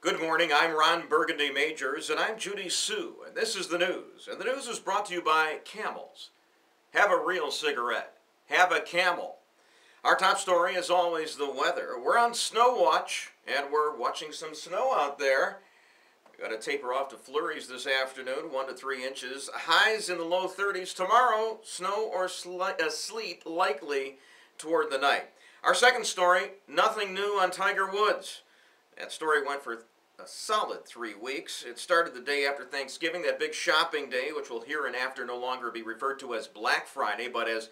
Good morning, I'm Ron Burgundy Majors, and I'm Judy Sue, and this is the news. And the news is brought to you by Camels. Have a real cigarette. Have a Camel. Our top story is always the weather. We're on snow watch, and we're watching some snow out there. We've got to taper off to flurries this afternoon, 1 to 3 inches. Highs in the low 30s tomorrow. Snow or sleet likely toward the night. Our second story, nothing new on Tiger+Woods. That story went for a solid 3 weeks. It started the day after Thanksgiving, that big shopping day, which will hereinafter no longer be referred to as Black Friday, but as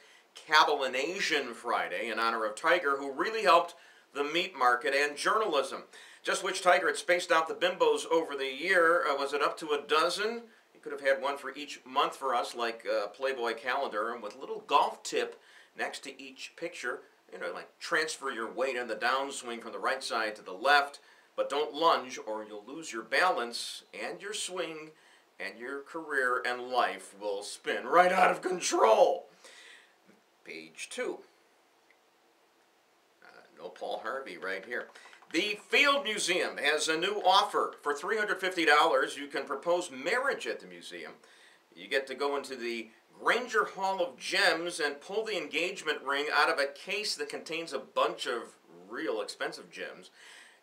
Cabelinasian Friday, in honor of Tiger, who really helped the meat market and journalism. Just which Tiger had spaced out the bimbos over the year. Was it up to a dozen? He could have had one for each month for us, like Playboy calendar, and with a little golf tip next to each picture. You know, like transfer your weight in the downswing from the right side to the left, but don't lunge or you'll lose your balance and your swing, and your career and life will spin right out of control. Page 2. No Paul Harvey right here. The Field Museum has a new offer. For $350, you can propose marriage at the museum. You get to go into the Granger Hall of Gems and pull the engagement ring out of a case that contains a bunch of real expensive gems.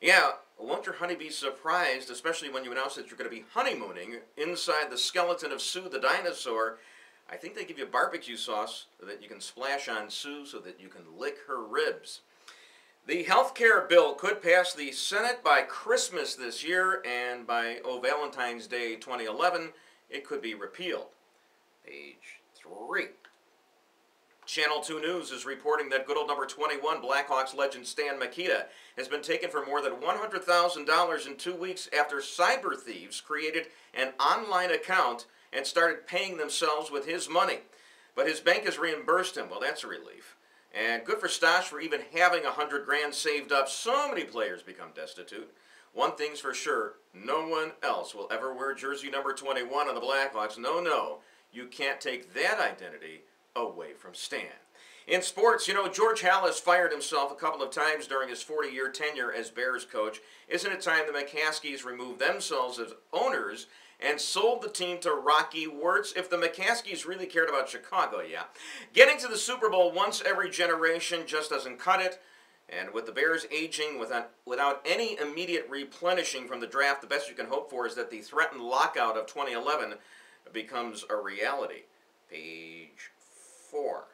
Yeah, won't your honey be surprised, especially when you announce that you're going to be honeymooning inside the skeleton of Sue the dinosaur. I think they give you barbecue sauce that you can splash on Sue so that you can lick her ribs. The health care bill could pass the Senate by Christmas this year, and by Valentine's Day 2011, it could be repealed. Page 3. Channel 2 News is reporting that good old number 21 Blackhawks legend Stan Mikita has been taken for more than $100,000 in 2 weeks after cyber thieves created an online account and started paying themselves with his money. But his bank has reimbursed him. Well, that's a relief. And good for Stash for even having $100 grand saved up. So many players become destitute. One thing's for sure, no one else will ever wear jersey number 21 on the Blackhawks. No, you can't take that identity away from Stan. In sports, you know, George Halas fired himself a couple of times during his 40-year tenure as Bears coach. Isn't it time the McCaskies removed themselves as owners and sold the team to Rocky Wirtz? If the McCaskies really cared about Chicago, yeah. Getting to the Super Bowl once every generation just doesn't cut it. And with the Bears aging without any immediate replenishing from the draft, the best you can hope for is that the threatened lockout of 2011 becomes a reality. Page 4.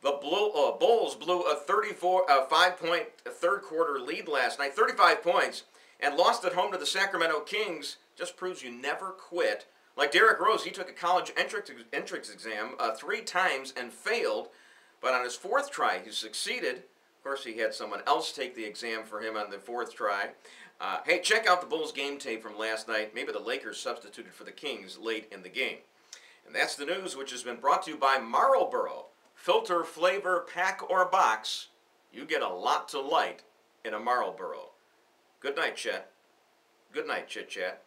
The Bulls blew a 5-point third-quarter lead last night, 35 points, and lost at home to the Sacramento Kings. Just proves you never quit. Like Derrick Rose, he took a college entrance exam 3 times and failed, but on his 4th try, he succeeded. Of course, he had someone else take the exam for him on the 4th try. Hey, check out the Bulls game tape from last night. Maybe the Lakers substituted for the Kings late in the game. And that's the news, which has been brought to you by Marlboro. Filter, flavor, pack, or box, you get a lot to light in a Marlboro. Good night, Chet. Good night, Chit Chat.